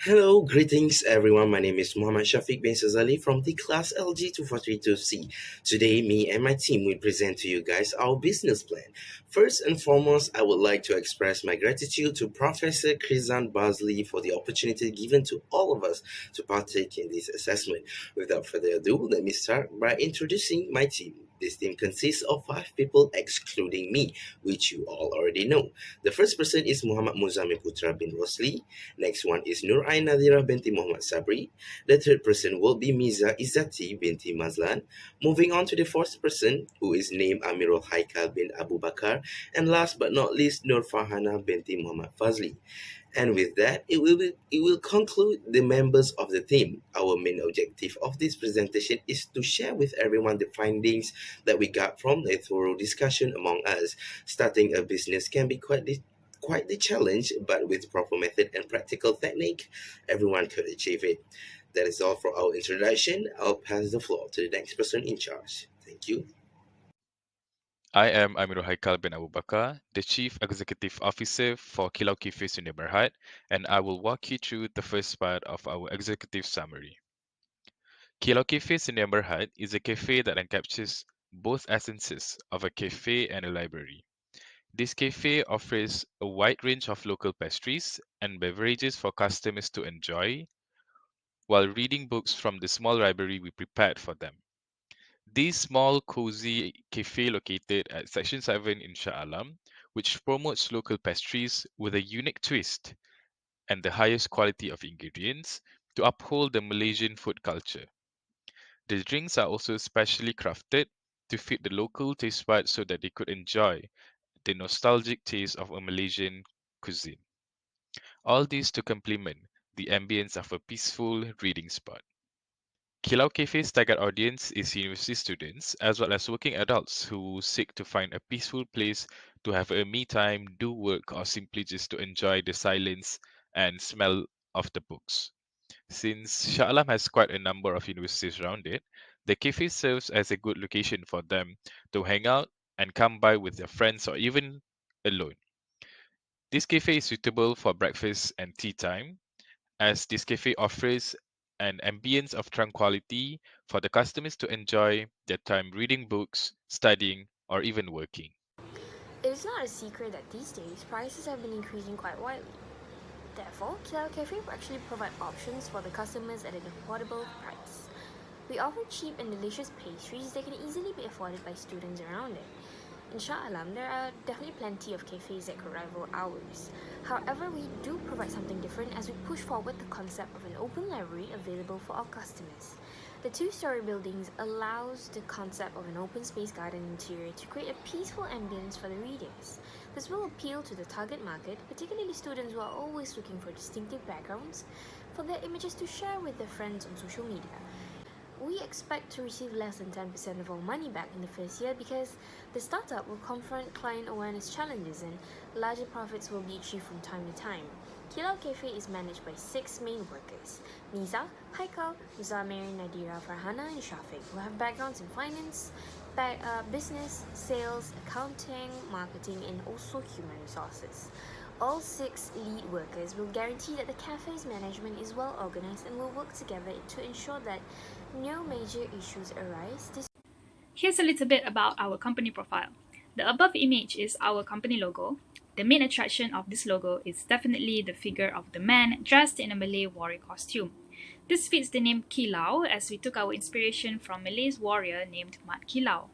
Hello, greetings everyone. My name is Muhammad Shafiq bin Sazali from the class LG2432C. Today, me and my team will present to you guys our business plan. First and foremost, I would like to express my gratitude to Professor Krizan Bazli for the opportunity given to all of us to partake in this assessment. Without further ado, let me start by introducing my team. This team consists of 5 people, excluding me, which you all already know. The first person is Muhammad Muzamil Putra bin Rosli. Next one is Nur Ain Nadira binti Muhammad Sabri. The third person will be Miza Izzati binti Mazlan. Moving on to the fourth person, who is named Amirul Haikal bin Abu Bakar. And last but not least, Nur Farhana binti Muhammad Fazli. And with that, it will conclude the members of the team. Our main objective of this presentation is to share with everyone the findings that we got from a thorough discussion among us. Starting a business can be quite the challenge, but with proper method and practical technique, everyone could achieve it. That is all for our introduction. I'll pass the floor to the next person in charge. Thank you. I am Amirul Haikal bin Abu Bakar, the Chief Executive Officer for Kilau Kafe Sdn Bhd, and I will walk you through the first part of our executive summary. Kilau Kafe Sdn Bhd is a cafe that encapsulates both essences of a cafe and a library. This cafe offers a wide range of local pastries and beverages for customers to enjoy while reading books from the small library we prepared for them. This small, cozy cafe located at Section 7 in Shah Alam, which promotes local pastries with a unique twist and the highest quality of ingredients to uphold the Malaysian food culture. The drinks are also specially crafted to fit the local taste buds so that they could enjoy the nostalgic taste of a Malaysian cuisine. All this to complement the ambience of a peaceful reading spot. Kilau Cafe's target audience is university students as well as working adults who seek to find a peaceful place to have a me time, do work, or simply just to enjoy the silence and smell of the books. Since Shah Alam has quite a number of universities around it, the cafe serves as a good location for them to hang out and come by with their friends or even alone. This cafe is suitable for breakfast and tea time, as this cafe offers an ambience of tranquility for the customers to enjoy their time reading books, studying, or even working. It is not a secret that these days prices have been increasing quite widely. Therefore, Kilau Cafe will actually provide options for the customers at an affordable price. We offer cheap and delicious pastries that can easily be afforded by students around it. In Shah Alam, there are definitely plenty of cafes that could rival ours. However, we do provide something different as we push forward the concept of an open library available for our customers. The two-story buildings allows the concept of an open space garden interior to create a peaceful ambience for the readers. This will appeal to the target market, particularly students who are always looking for distinctive backgrounds for their images to share with their friends on social media. We expect to receive less than 10% of our money back in the first year because the startup will confront client awareness challenges and larger profits will be achieved from time to time. Kilau Cafe is managed by 6 main workers: Miza, Haikal, Muzamir, Nadira, Farhana, and Shafiq, who have backgrounds in finance, business, sales, accounting, marketing, and also human resources. All 6 lead workers will guarantee that the cafe's management is well organized and will work together to ensure that no major issues arise. Here's a little bit about our company profile. The above image is our company logo. The main attraction of this logo is definitely the figure of the man dressed in a Malay warrior costume. This fits the name Kilau as we took our inspiration from Malay's warrior named Mat Kilau.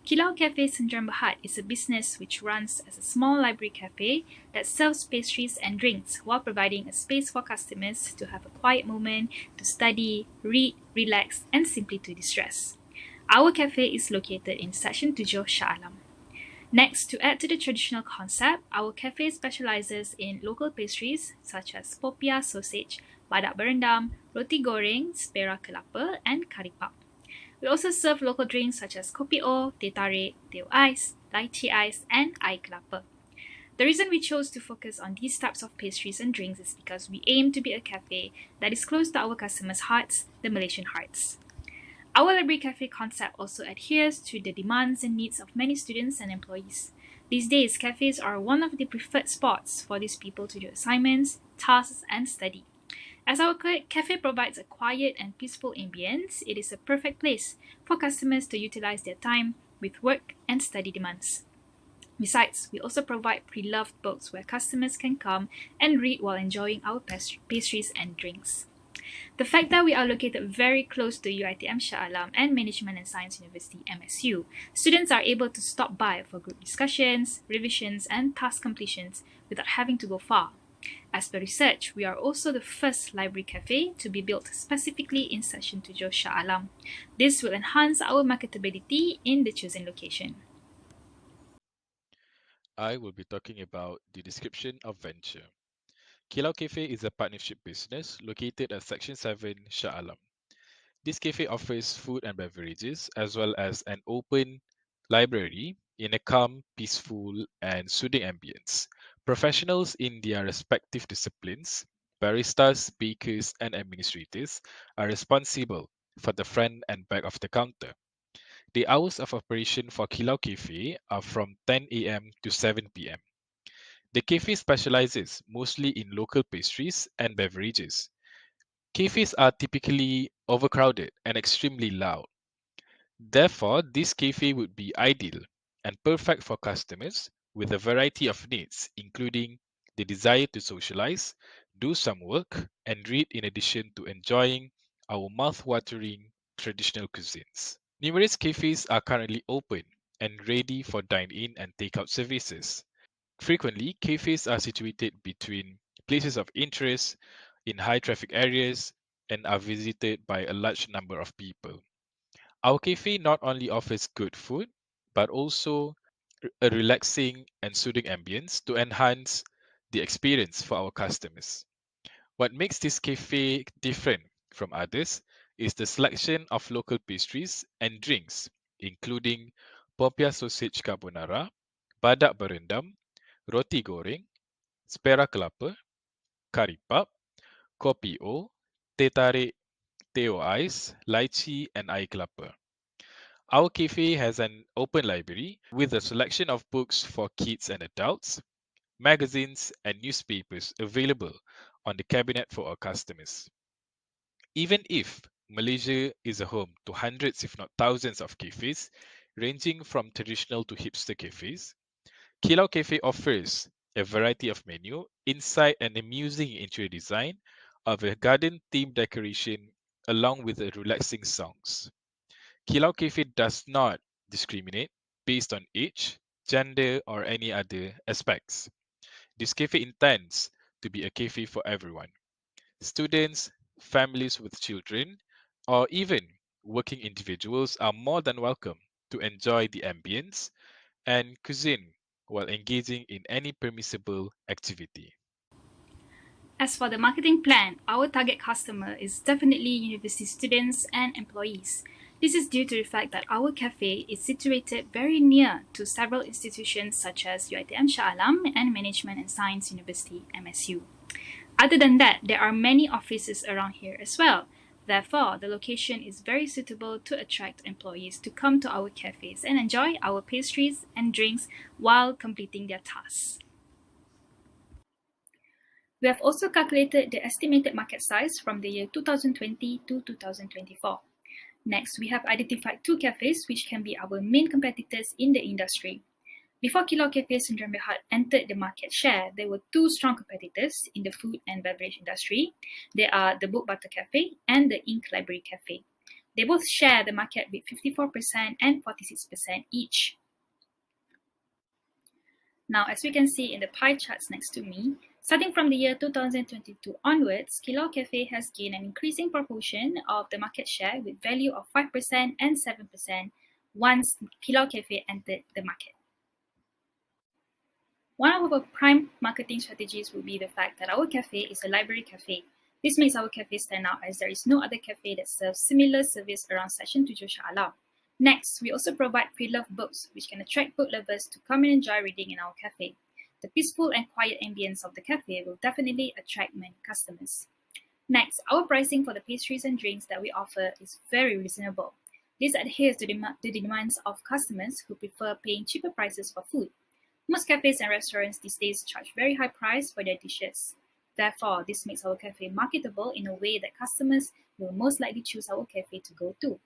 Kilau Cafe Sdn Bhd is a business which runs as a small library cafe that serves pastries and drinks while providing a space for customers to have a quiet moment to study, read, relax, and simply to distress. Our cafe is located in Section 7 Shah Alam. Next, to add to the traditional concept, our cafe specializes in local pastries such as popiah sausage, badak berendam, roti goreng, spera kelapa, and kari pap. We also serve local drinks such as kopi o, teh tarik, teh ais, lychee ice, and air kelapa. The reason we chose to focus on these types of pastries and drinks is because we aim to be a cafe that is close to our customers' hearts, the Malaysian hearts. Our library cafe concept also adheres to the demands and needs of many students and employees. These days, cafes are one of the preferred spots for these people to do assignments, tasks, and study. As our cafe provides a quiet and peaceful ambience, it is a perfect place for customers to utilize their time with work and study demands. Besides, we also provide pre-loved books where customers can come and read while enjoying our pastries and drinks. The fact that we are located very close to UiTM Shah Alam and Management and Science University MSU, students are able to stop by for group discussions, revisions, and task completions without having to go far. As per research, we are also the first library cafe to be built specifically in Section 7 Shah Alam. This will enhance our marketability in the chosen location. I will be talking about the description of venture. Kilau Cafe is a partnership business located at Section 7 Shah Alam. This cafe offers food and beverages as well as an open library in a calm, peaceful, and soothing ambience. Professionals in their respective disciplines, baristas, bakers, and administrators, are responsible for the front and back of the counter. The hours of operation for Kilau Cafe are from 10 a.m. to 7 p.m. The cafe specializes mostly in local pastries and beverages. Cafes are typically overcrowded and extremely loud. Therefore, this cafe would be ideal and perfect for customers with a variety of needs, including the desire to socialize, do some work, and read in addition to enjoying our mouth-watering traditional cuisines. Numerous cafes are currently open and ready for dine-in and takeout services. Frequently, cafes are situated between places of interest in high traffic areas and are visited by a large number of people. Our cafe not only offers good food, but also a relaxing and soothing ambience to enhance the experience for our customers. What makes this cafe different from others is the selection of local pastries and drinks, including popiah sausage carbonara, badak berendam, roti goreng, spera kelapa, kari pap, kopi o, teh tarik, teh ais, lychee, and air kelapa. Our cafe has an open library with a selection of books for kids and adults, magazines, and newspapers available on the cabinet for our customers. Even if Malaysia is a home to hundreds, if not thousands, of cafes, ranging from traditional to hipster cafes, Kilau Cafe offers a variety of menu, insight, and amusing interior design of a garden themed decoration along with the relaxing songs. Kilau Cafe does not discriminate based on age, gender, or any other aspects. This cafe intends to be a cafe for everyone. Students, families with children, or even working individuals are more than welcome to enjoy the ambience and cuisine while engaging in any permissible activity. As for the marketing plan, our target customer is definitely university students and employees. This is due to the fact that our cafe is situated very near to several institutions such as UiTM Shah Alam and Management and Science University MSU. Other than that, there are many offices around here as well. Therefore, the location is very suitable to attract employees to come to our cafes and enjoy our pastries and drinks while completing their tasks. We have also calculated the estimated market size from the year 2020 to 2024. Next, we have identified two cafes which can be our main competitors in the industry. Before Kilau Cafe Sdn Bhd entered the market share, there were two strong competitors in the food and beverage industry. They are the Book Butter Cafe and the Ink Library Cafe. They both share the market with 54% and 46% each. Now, as we can see in the pie charts next to me, starting from the year 2022 onwards, Kilau Cafe has gained an increasing proportion of the market share with value of 5% and 7% once Kilau Cafe entered the market. One of our prime marketing strategies would be the fact that our cafe is a library cafe. This makes our cafe stand out as there is no other cafe that serves similar service around Section 7 Shah Alam. Next, we also provide pre-loved books, which can attract book lovers to come and enjoy reading in our cafe. The peaceful and quiet ambience of the cafe will definitely attract many customers. Next, our pricing for the pastries and drinks that we offer is very reasonable. This adheres to the demands of customers who prefer paying cheaper prices for food. Most cafes and restaurants these days charge very high price for their dishes. Therefore, this makes our cafe marketable in a way that customers will most likely choose our cafe to go to.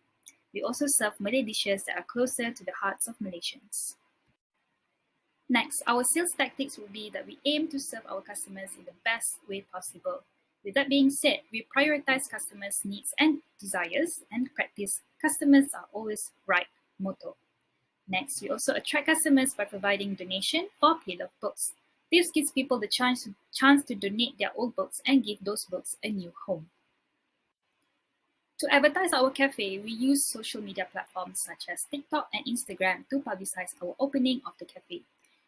We also serve Malay dishes that are closer to the hearts of Malaysians. Next, our sales tactics will be that we aim to serve our customers in the best way possible. With that being said, we prioritize customers' needs and desires and practice customers are always right motto. Next, we also attract customers by providing donation for pre-loved books. This gives people the chance to donate their old books and give those books a new home. To advertise our cafe, we use social media platforms such as TikTok and Instagram to publicize our opening of the cafe.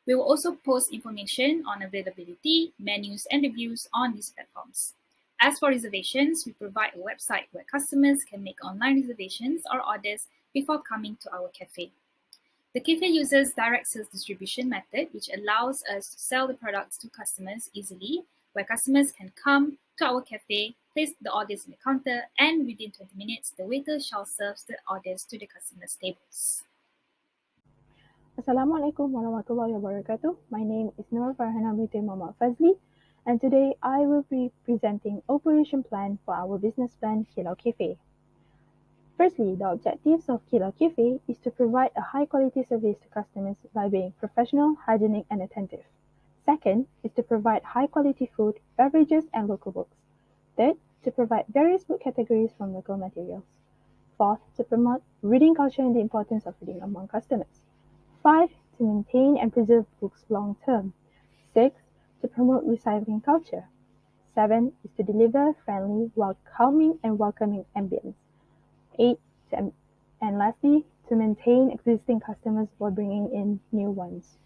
We will also post information on availability, menus, and reviews on these platforms. As for reservations, we provide a website where customers can make online reservations or orders before coming to our cafe. The cafe uses direct sales distribution method, which allows us to sell the products to customers easily, where customers can come to our cafe, place the orders in the counter, and within 20 minutes, the waiter shall serve the orders to the customers' tables. Assalamualaikum warahmatullahi wabarakatuh. My name is Nur Farhana binti Muhammad Fazli, and today I will be presenting operation plan for our business plan Kilau Cafe. Firstly, the objectives of Kilau Cafe is to provide a high quality service to customers by being professional, hygienic, and attentive. Second is to provide high quality food, beverages, and local books. Third, to provide various book categories from local materials. Fourth, to promote reading culture and the importance of reading among customers. 5. To maintain and preserve books long term. 6. To promote recycling culture. 7. Is to deliver friendly, welcoming ambience. 8. And lastly, to maintain existing customers while bringing in new ones.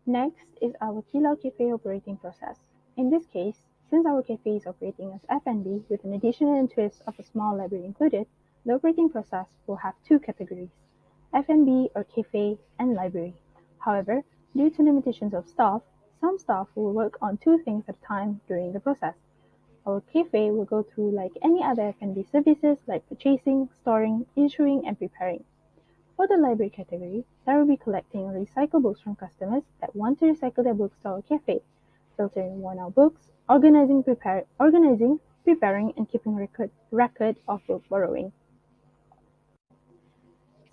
Next is our Kilau Cafe operating process. In this case, since our cafe is operating as F&B with an additional twist of a small library included, the operating process will have two categories. F&B or cafe and library. However, due to limitations of staff, some staff will work on two things at a time during the process. Our cafe will go through like any other F&B services like purchasing, storing, issuing, and preparing. For the library category, there will be collecting recycled books from customers that want to recycle their books to our cafe, filtering worn-out books, organizing, preparing, and keeping record of book borrowing.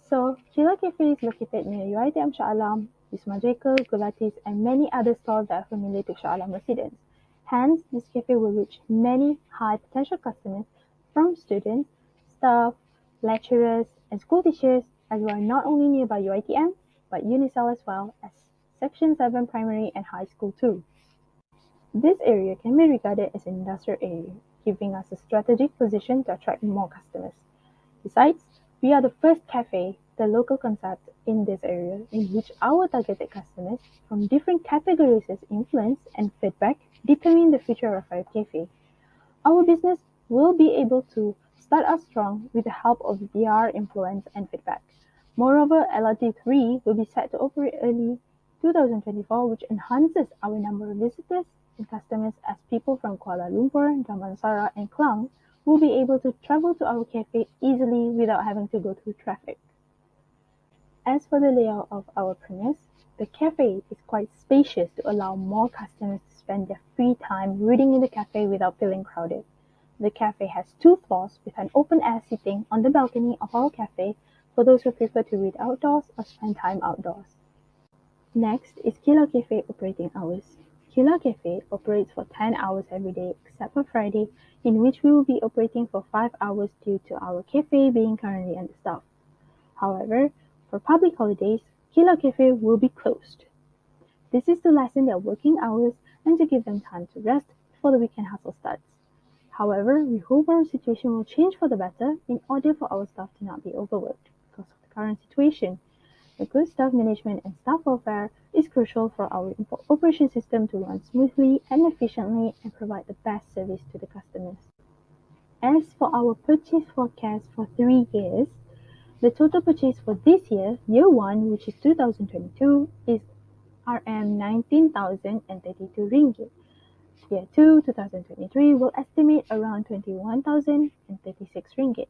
So, Kilau Cafe is located near UiTM Shah Alam, Wisma Jekyll, Gulatis, and many other stalls that are familiar to Shah Alam residents. Hence, this cafe will reach many high potential customers from students, staff, lecturers, and school teachers, as well not only nearby UiTM, but Unicel as well as Section 7 primary and high school too. This area can be regarded as an industrial area, giving us a strategic position to attract more customers. Besides, we are the first cafe, the local concept in this area, in which our targeted customers from different categories as influence and feedback determine the future of our cafe. Our business will be able to start us strong with the help of VR influence and feedback. Moreover, LRT3 will be set to operate early 2024, which enhances our number of visitors and customers as people from Kuala Lumpur, Damansara, and Klang will be able to travel to our cafe easily without having to go through traffic. As for the layout of our premise, the cafe is quite spacious to allow more customers to spend their free time reading in the cafe without feeling crowded. The cafe has 2 floors with an open-air seating on the balcony of our cafe for those who prefer to read outdoors or spend time outdoors. Next is Kilau Cafe operating hours. Kilau Cafe operates for 10 hours every day except for Friday, in which we will be operating for 5 hours due to our cafe being currently understaffed. However, for public holidays, Kilau Cafe will be closed. This is to lessen their working hours and to give them time to rest before the weekend hustle starts. However, we hope our situation will change for the better in order for our staff to not be overworked because of the current situation. A good staff management and staff welfare is crucial for our operation system to run smoothly and efficiently and provide the best service to the customers. As for our purchase forecast for 3 years, the total purchase for this year, year 1, which is 2022, is Rm 19,032 ringgit. Year 2, 2023, will estimate around 21,036 ringgit.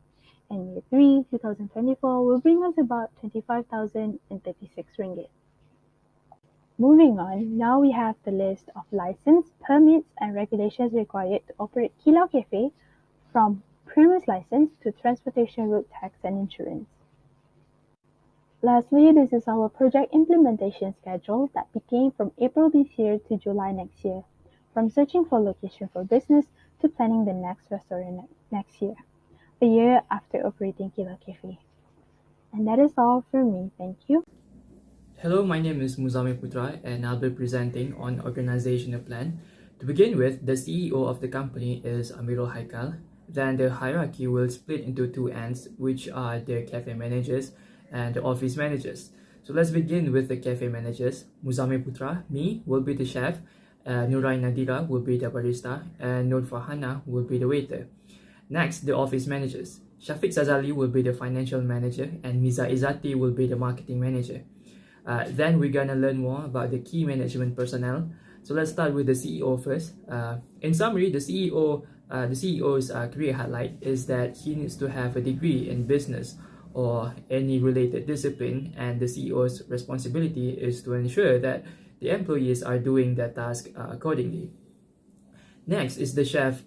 And year 3, 2024, will bring us about 25,036 ringgit. Moving on, now we have the list of license, permits, and regulations required to operate Kilau Cafe, from premise license to transportation road tax and insurance. Lastly, this is our project implementation schedule that began from April this year to July next year, from searching for location for business to planning the next restaurant next year, a year after operating Kilau Cafe. And that is all from me. Thank you. Hello, my name is Muzami Putra and I'll be presenting on organizational plan. To begin with, the CEO of the company is Amirul Haikal. Then the hierarchy will split into two ends, which are the cafe managers and the office managers. So let's begin with the cafe managers. Muzami Putra, me, will be the chef. Nurai Nadira will be the barista and Nur Farhana will be the waiter. Next, the office managers. Shafiq Sazali will be the financial manager and Miza Izati will be the marketing manager. Then we're gonna learn more about the key management personnel. So let's start with the CEO first. In summary, the CEO's career highlight is that he needs to have a degree in business or any related discipline, and the CEO's responsibility is to ensure that the employees are doing their task accordingly. Next is the chef.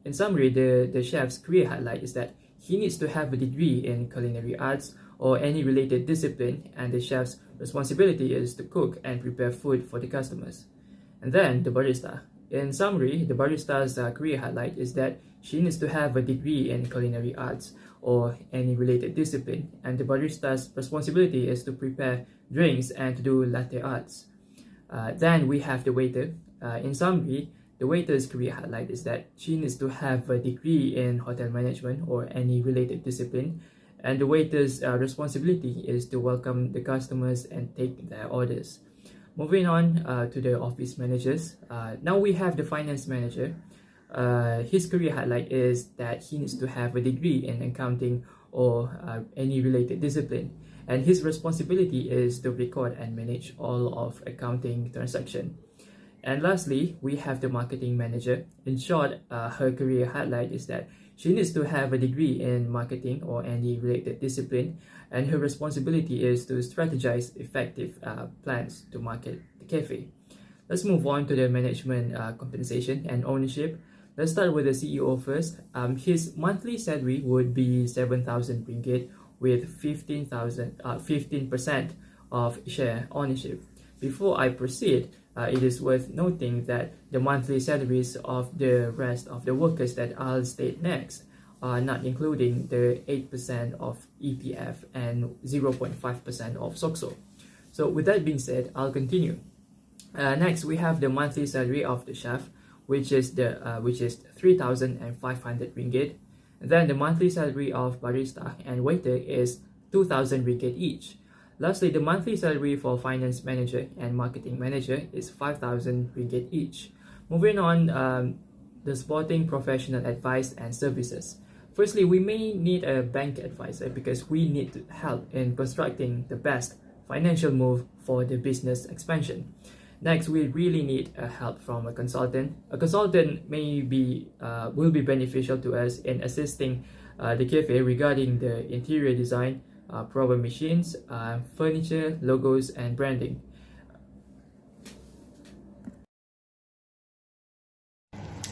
In summary, the chef's career highlight is that he needs to have a degree in culinary arts or any related discipline, and the chef's responsibility is to cook and prepare food for the customers. And then the barista. In summary, the barista's career highlight is that she needs to have a degree in culinary arts or any related discipline, and the barista's responsibility is to prepare drinks and to do latte arts. Then we have the waiter. In summary, the waiter's career highlight is that she needs to have a degree in hotel management or any related discipline, and the waiter's responsibility is to welcome the customers and take their orders. Moving on to the office managers. Now we have the finance manager. His career highlight is that he needs to have a degree in accounting or any related discipline, and his responsibility is to record and manage all of accounting transaction. And lastly, we have the marketing manager. In short, her career highlight is that she needs to have a degree in marketing or any related discipline, and her responsibility is to strategize effective plans to market the cafe. Let's move on to the management compensation and ownership. Let's start with the CEO first. His monthly salary would be 7,000 ringgit with 15% of share ownership. Before I proceed, it is worth noting that the monthly salaries of the rest of the workers that I'll state next are not including the 8% of EPF and 0.5% of SOXO. So with that being said, I'll continue. Next, we have the monthly salary of the chef, which is 3,500 ringgit. Then the monthly salary of barista and waiter is 2,000 ringgit each. Lastly, the monthly salary for finance manager and marketing manager is 5,000 ringgit each. Moving on, the supporting professional advice and services. Firstly, we may need a bank advisor because we need help in constructing the best financial move for the business expansion. Next, we really need help from a consultant. A consultant will be beneficial to us in assisting the cafe regarding the interior design, problem machines, furniture, logos, and branding.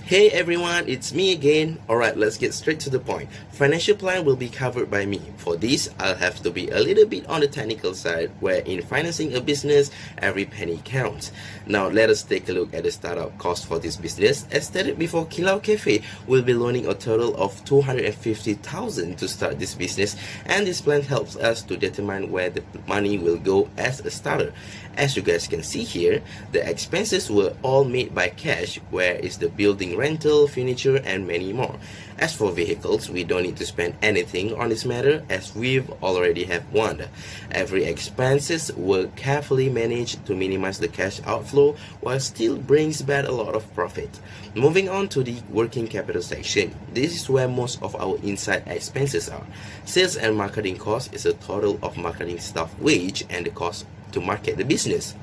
Hey everyone, it's me again. Alright, let's get straight to the point. Financial plan will be covered by me. For this, I'll have to be a little bit on the technical side, where in financing a business, every penny counts. Now let us take a look at the startup cost for this business. As stated before, Kilau Cafe will be loaning a total of 250,000 to start this business, and this plan helps us to determine where the money will go as a starter. As you guys can see here, the expenses were all made by cash, where is the building rental, furniture, and many more. As for vehicles, we don't need to spend anything on this matter as we've already have one. Every expenses were carefully managed to minimize the cash outflow while still brings back a lot of profit. Moving on to the working capital section, this is where most of our inside expenses are. Sales and marketing cost is a total of marketing staff wage and the cost to market the business.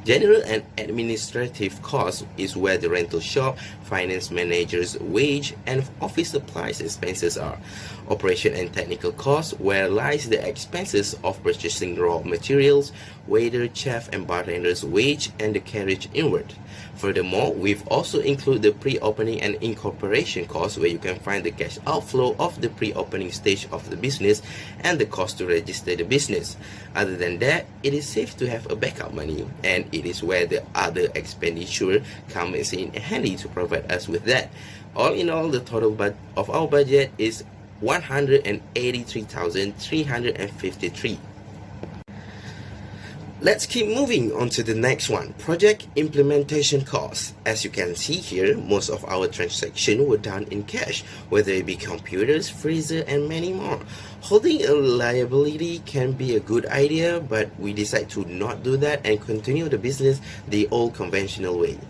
General and administrative costs is where the rental shop, finance manager's wage, and office supplies expenses are. Operation and technical costs, where lies the expenses of purchasing raw materials, waiter, chef, and bartender's wage, and the carriage inward. Furthermore, we've also included the pre-opening and incorporation costs, where you can find the cash outflow of the pre-opening stage of the business and the cost to register the business. Other than that, it is safe to have a backup money, and it is where the other expenditure comes in handy to provide us with that. All in all, the total of our budget is 183,353. Let's keep moving on to the next one, project implementation costs. As you can see here, most of our transactions were done in cash, whether it be computers, freezer, and many more. Holding a liability can be a good idea, but we decide to not do that and continue the business the old conventional way.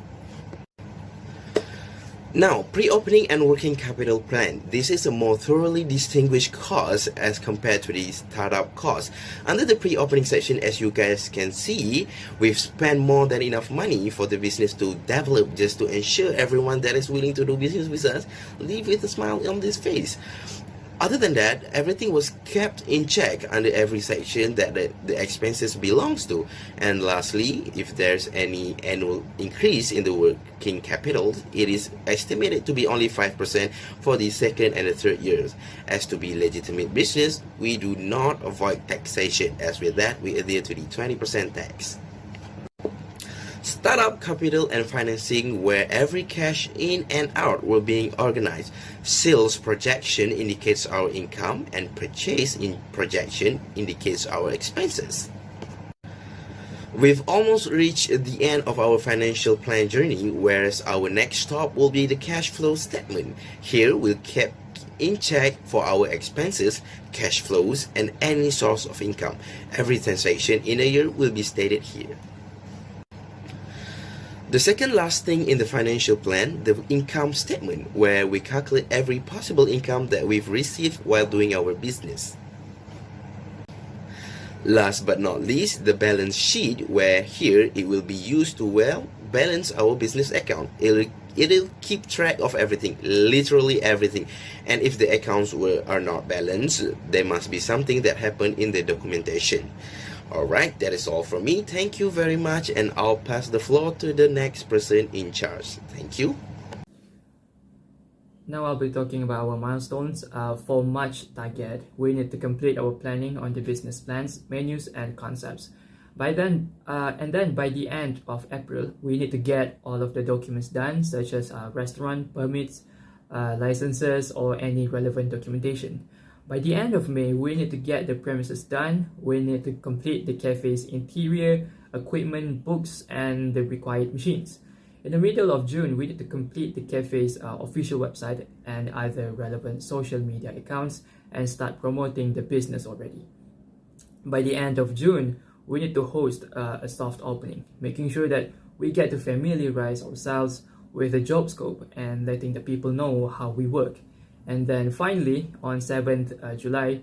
Now, pre-opening and working capital plan. This is a more thoroughly distinguished cost as compared to the startup cost. Under the pre-opening section, as you guys can see, we've spent more than enough money for the business to develop, just to ensure everyone that is willing to do business with us leave with a smile on this face. Other than that, everything was kept in check under every section that the expenses belongs to. And lastly, if there's any annual increase in the working capital, it is estimated to be only 5% for the second and the third years. As to be legitimate business, we do not avoid taxation. As with that, we adhere to the 20% tax. Startup capital and financing, where every cash in and out were being organized. Sales projection indicates our income, and purchase in projection indicates our expenses. We've almost reached the end of our financial plan journey, whereas our next stop will be the cash flow statement. Here we'll keep in check for our expenses, cash flows, and any source of income. Every transaction in a year will be stated here. The second last thing in the financial plan, the income statement, where we calculate every possible income that we've received while doing our business. Last but not least, the balance sheet, where here it will be used to balance our business account. It'll keep track of everything, literally everything. And if the accounts are not balanced, there must be something that happened in the documentation. Alright, that is all from me. Thank you very much, and I'll pass the floor to the next person in charge. Thank you. Now I'll be talking about our milestones. For March target, we need to complete our planning on the business plans, menus, and concepts. By then, by the end of April, we need to get all of the documents done, such as restaurant permits, licenses, or any relevant documentation. By the end of May, we need to get the premises done. We need to complete the cafe's interior, equipment, books, and the required machines. In the middle of June, we need to complete the cafe's official website and other relevant social media accounts and start promoting the business already. By the end of June, we need to host a soft opening, making sure that we get to familiarize ourselves with the job scope and letting the people know how we work. And then finally, on 7th July,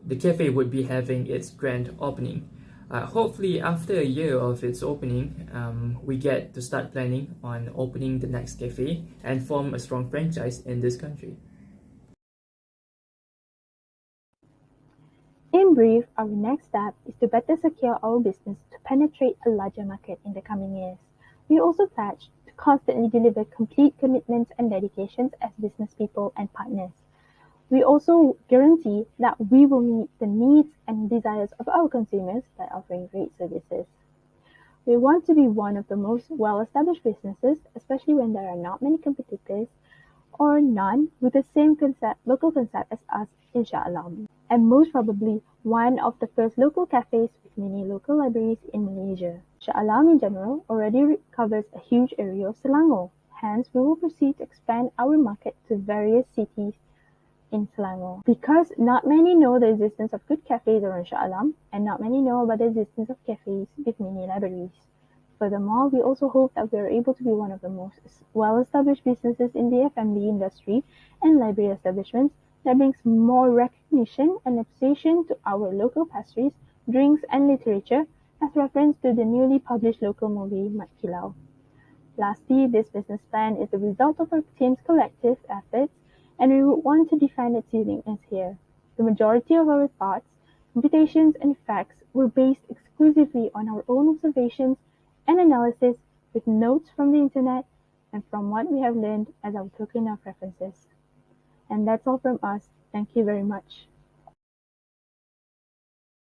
the cafe would be having its grand opening. Hopefully, after a year of its opening, we get to start planning on opening the next cafe and form a strong franchise in this country. In brief, our next step is to better secure our business to penetrate a larger market in the coming years. We also pledge to constantly deliver complete commitments and dedications as business people and partners. We also guarantee that we will meet the needs and desires of our consumers by offering great services. We want to be one of the most well-established businesses, especially when there are not many competitors or none with the same local concept as us, inshallah. And most probably one of the first local cafes with many local libraries in Malaysia. Shah Alam in general already covers a huge area of Selangor. Hence, we will proceed to expand our market to various cities in Selangor. Because not many know the existence of good cafes around Shah Alam, and not many know about the existence of cafes with mini libraries. Furthermore, we also hope that we are able to be one of the most well-established businesses in the F&B industry and library establishments that brings more recognition and appreciation to our local pastries, drinks, and literature, as reference to the newly published local movie Kilau. Lastly, this business plan is the result of our team's collective efforts, and we would want to define its uniqueness here. The majority of our thoughts, computations, and facts were based exclusively on our own observations and analysis with notes from the internet and from what we have learned as our token of references. And that's all from us. Thank you very much.